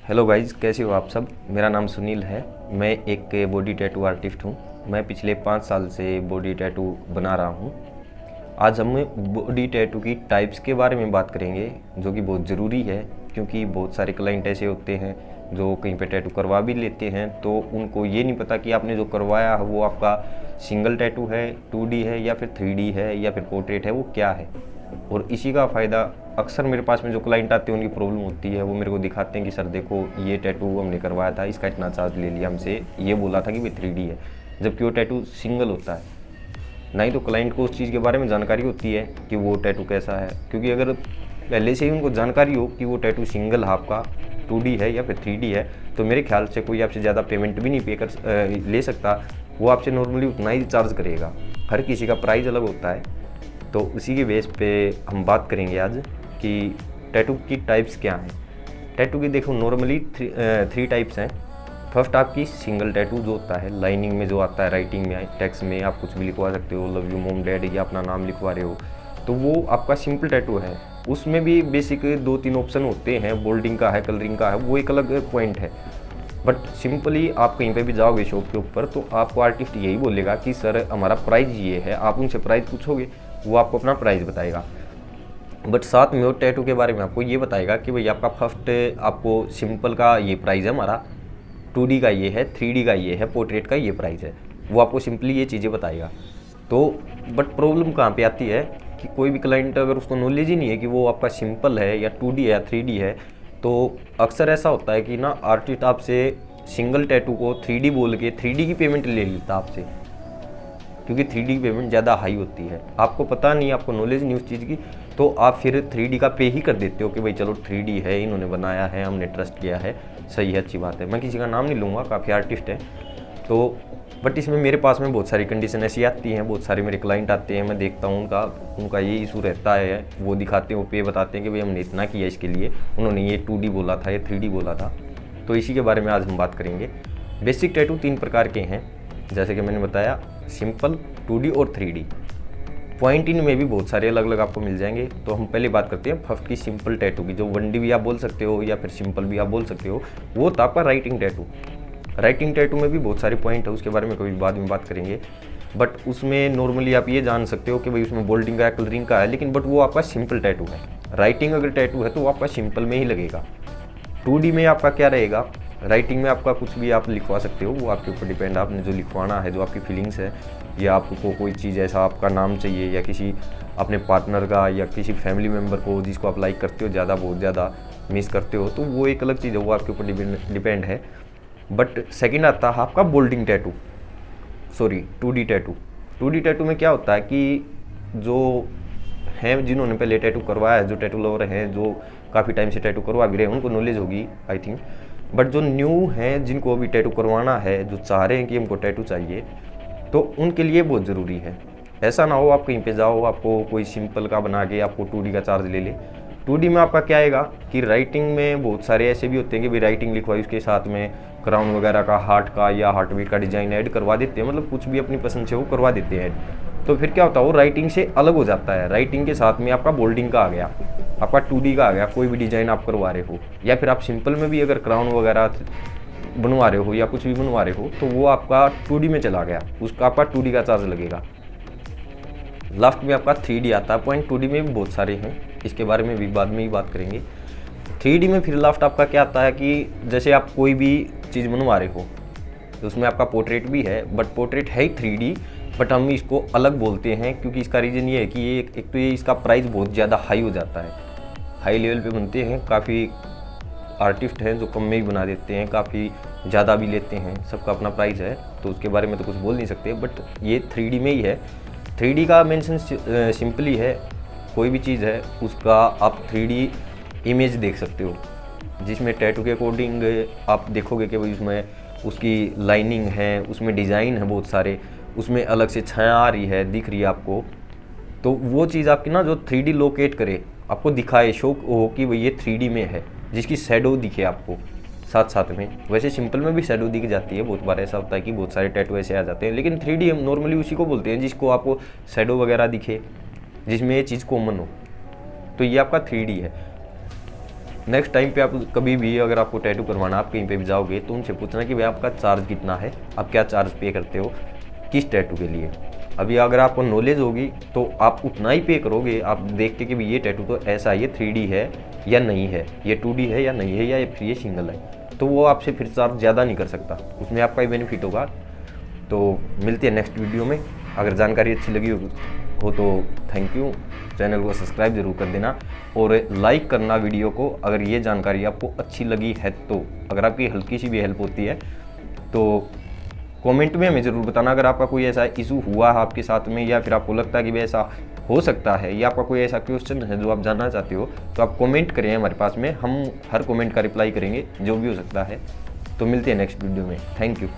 Hello guys, कैसे हो आप सब। मेरा नाम सुनील है। मैं एक बॉडी टैटू आर्टिस्ट हूँ। मैं पिछले 5 साल से बॉडी टैटू बना रहा हूँ। आज हम बॉडी टैटू की टाइप्स के बारे में बात करेंगे, जो कि बहुत ज़रूरी है, क्योंकि बहुत सारे क्लाइंट ऐसे होते हैं जो कहीं पे टैटू करवा भी लेते हैं, तो उनको ये नहीं पता कि आपने जो करवाया है वो आपका सिंगल टैटू है, 2D है या फिर 3D है या फिर पोर्ट्रेट है, वो क्या है। और इसी का फ़ायदा अक्सर मेरे पास में जो क्लाइंट आते हैं उनकी प्रॉब्लम होती है, वो मेरे को दिखाते हैं कि सर देखो ये टैटू हमने करवाया था, इसका इतना चार्ज ले लिया हमसे, ये बोला था कि भाई 3D है, जबकि वो टैटू सिंगल होता है। नहीं तो क्लाइंट को उस चीज़ के बारे में जानकारी होती है कि वो टैटू कैसा है, क्योंकि अगर पहले से ही उनको जानकारी हो कि वो टैटू सिंगल है, आपका 2D है या फिर 3D है, तो मेरे ख्याल से कोई आपसे ज़्यादा पेमेंट भी नहीं पे कर ले सकता। वो आपसे नॉर्मली उतना ही चार्ज करेगा। हर किसी का प्राइस अलग होता है। तो उसी के बेस पे हम बात करेंगे आज कि टैटू की टाइप्स क्या हैं। टैटू की देखो नॉर्मली थ्री टाइप्स हैं। फर्स्ट आपकी सिंगल टैटू जो होता है, लाइनिंग में जो आता है, राइटिंग में, टेक्स्ट में आप कुछ भी लिखवा सकते हो, लव यू मॉम डैड या अपना नाम लिखवा रहे हो, तो वो आपका सिंपल टैटू है। उसमें भी बेसिक 2-3 ऑप्शन होते हैं, बोल्डिंग का है, कलरिंग का है, वो एक अलग पॉइंट है। बट सिंपली आप कहीं पे भी जाओगे शॉप के ऊपर, तो आपको आर्टिस्ट यही बोलेगा कि सर हमारा प्राइस ये है। आप उनसे प्राइस पूछोगे, वो आपको अपना प्राइस बताएगा, बट साथ में वो टैटू के बारे में आपको ये बताएगा कि भाई आपका फर्स्ट आपको सिंपल का ये प्राइस है, हमारा 2D का ये है, 3D का ये है, पोर्ट्रेट का ये प्राइस है। वो आपको सिंपली ये चीज़ें बताएगा। तो बट प्रॉब्लम कहाँ पे आती है कि कोई भी क्लाइंट अगर उसको नॉलेज ही नहीं है कि वो आपका सिंपल है या 2D है या 3D है, तो अक्सर ऐसा होता है कि ना आर्टिस्ट आपसे सिंगल टैटू को 3D बोल के 3D की पेमेंट ले लेता आपसे, क्योंकि 3D की पेमेंट ज़्यादा हाई होती है। आपको पता नहीं, आपको नॉलेज नहीं उस चीज़ की, तो आप फिर 3D का पे ही कर देते हो कि भाई चलो 3D है, इन्होंने बनाया है, हमने ट्रस्ट किया है, सही है, अच्छी बात है। मैं किसी का नाम नहीं लूँगा, काफ़ी आर्टिस्ट हैं। तो बट इसमें मेरे पास में बहुत सारी कंडीशन ऐसी आती हैं, बहुत सारे मेरे क्लाइंट आते हैं, मैं देखता हूँ उनका ये इशू रहता है। वो दिखाते हैं, वो पे बताते हैं कि भाई हमने इतना किया इसके लिए, उन्होंने ये 2D बोला था, ये 3D बोला था। तो इसी के बारे में आज हम बात करेंगे। बेसिक टैटू 3 प्रकार के हैं, जैसे कि मैंने बताया, सिंपल, 2D और 3D। पॉइंट इनमें भी बहुत सारे अलग अलग आपको मिल जाएंगे। तो हम पहले बात करते हैं फर्स्ट की, सिंपल टैटू की, जो 1D भी आप बोल सकते हो या फिर सिंपल भी आप बोल सकते हो। वो था आपका राइटिंग टैटू। राइटिंग टैटू में भी बहुत सारे पॉइंट है, उसके बारे में कभी बाद में बात करेंगे। बट उसमें नॉर्मली आप ये जान सकते हो कि भाई उसमें बोल्डिंग का, कलरिंग का है, लेकिन बट वो आपका सिंपल टैटू है। राइटिंग अगर टैटू है तो वो आपका सिंपल में ही लगेगा। 2D में आपका क्या रहेगा, राइटिंग में आपका कुछ भी आप लिखवा सकते हो, वो आपके ऊपर डिपेंड, आपने जो लिखवाना है, जो आपकी फीलिंग्स है, या आपको कोई चीज़ ऐसा आपका नाम चाहिए, या किसी अपने पार्टनर का या किसी फैमिली मेम्बर को जिसको आप लाइक करते हो ज़्यादा, बहुत ज़्यादा मिस करते हो, तो वो एक अलग चीज़ है, वो आपके ऊपर डिपेंड है। बट सेकेंड आता है आपका Boulding tattoo, sorry 2D tattoo. 2D tattoo में क्या होता है कि जो हैं, जिन्होंने पहले टैटू करवाया है, जो टैटू लवर हैं, जो काफ़ी टाइम से टैटू करवा भी रहे हैं, उनको नॉलेज होगी आई थिंक। बट जो न्यू हैं, जिनको अभी टैटू करवाना है, जो चाह रहे हैं कि हमको टैटू चाहिए, तो उनके लिए बहुत ज़रूरी है। ऐसा ना हो आप कहीं पे जाओ, आपको कोई सिंपल का बना के आपको 2D का चार्ज ले ले। 2D में आपका क्या आएगा कि राइटिंग में बहुत सारे ऐसे भी होते हैं कि भाई राइटिंग लिखवाई, उसके साथ में क्राउन वगैरह का, हार्ट का या हार्ट बीट का डिज़ाइन ऐड करवा देते हैं, मतलब कुछ भी अपनी पसंद से वो करवा देते हैं। तो फिर क्या होता है, वो राइटिंग से अलग हो जाता है। राइटिंग के साथ में आपका बोल्डिंग का आ गया, आपका 2D का आ गया, कोई भी डिज़ाइन आप करवा रहे हो, या फिर आप सिंपल में भी अगर क्राउन वगैरह बनवा रहे हो या कुछ भी बनवा रहे हो, तो वो आपका 2D में चला गया, उसका आपका 2D का चार्ज लगेगा। लास्ट में आपका 3D आता है। पॉइंट 2D में भी बहुत सारे हैं, इसके बारे में भी बाद में ही बात करेंगे। 3D में फिर लास्ट आपका क्या आता है कि जैसे आप कोई भी चीज़ बनवा रहे हो, तो उसमें आपका पोर्ट्रेट भी है, बट पोर्ट्रेट है ही 3D, बट हम इसको अलग बोलते हैं, क्योंकि इसका रीज़न ये है कि ये एक तो ये इसका प्राइस बहुत ज़्यादा हाई हो जाता है। हाई लेवल पे बनते हैं, काफ़ी आर्टिस्ट हैं जो कम में ही बना देते हैं, काफ़ी ज़्यादा भी लेते हैं, सबका अपना प्राइस है, तो उसके बारे में तो कुछ बोल नहीं सकते। बट ये 3D में ही है। 3D का मेंशन सिंपली है, कोई भी चीज़ है उसका आप 3D इमेज देख सकते हो, जिसमें टैटू के अकॉर्डिंग आप देखोगे कि भाई उसमें उसकी लाइनिंग है, उसमें डिज़ाइन है बहुत सारे, उसमें अलग से छाया आ रही है, दिख रही है आपको। तो वो चीज़ आपकी ना जो 3D लोकेट करे, आपको दिखाए, शो हो कि भाई ये 3D में है, जिसकी शैडो दिखे आपको साथ साथ में। वैसे सिंपल में भी शैडो दिख जाती है, बहुत बार ऐसा होता है कि बहुत सारे टैटू ऐसे आ जाते हैं, लेकिन 3D हम नॉर्मली उसी को बोलते हैं जिसको आपको शैडो वगैरह दिखे, जिसमें ये चीज़ कॉमन हो। तो ये आपका 3D है। नेक्स्ट टाइम पे आप कभी भी अगर आपको टैटू करवाना, आप कहीं पे भी जाओगे तो उनसे पूछना कि भाई आपका चार्ज कितना है, आप क्या चार्ज पे करते हो किस टैटू के लिए। अभी अगर आपको नॉलेज होगी तो आप उतना ही पे करोगे, आप देख के कि भाई ये टैटू तो ऐसा है, ये 3D है या नहीं है, ये 2D है या नहीं है, या ये सिंगल है, तो वो आपसे फिर चार्ज ज़्यादा नहीं कर सकता, उसमें आपका ही बेनिफिट होगा। तो मिलती है नेक्स्ट वीडियो में। अगर जानकारी अच्छी लगी हो तो थैंक यू, चैनल को सब्सक्राइब जरूर कर देना और लाइक करना वीडियो को, अगर ये जानकारी आपको अच्छी लगी है तो। अगर आपकी हल्की सी भी हेल्प होती है तो कमेंट में हमें ज़रूर बताना। अगर आपका कोई ऐसा इशू हुआ है आपके साथ में, या फिर आपको लगता है कि भाई ऐसा हो सकता है, या आपका कोई ऐसा क्वेश्चन है जो आप जानना चाहते हो, तो आप कमेंट करें हमारे पास में, हम हर कमेंट का रिप्लाई करेंगे जो भी हो सकता है। तो मिलते हैं नेक्स्ट वीडियो में, थैंक यू।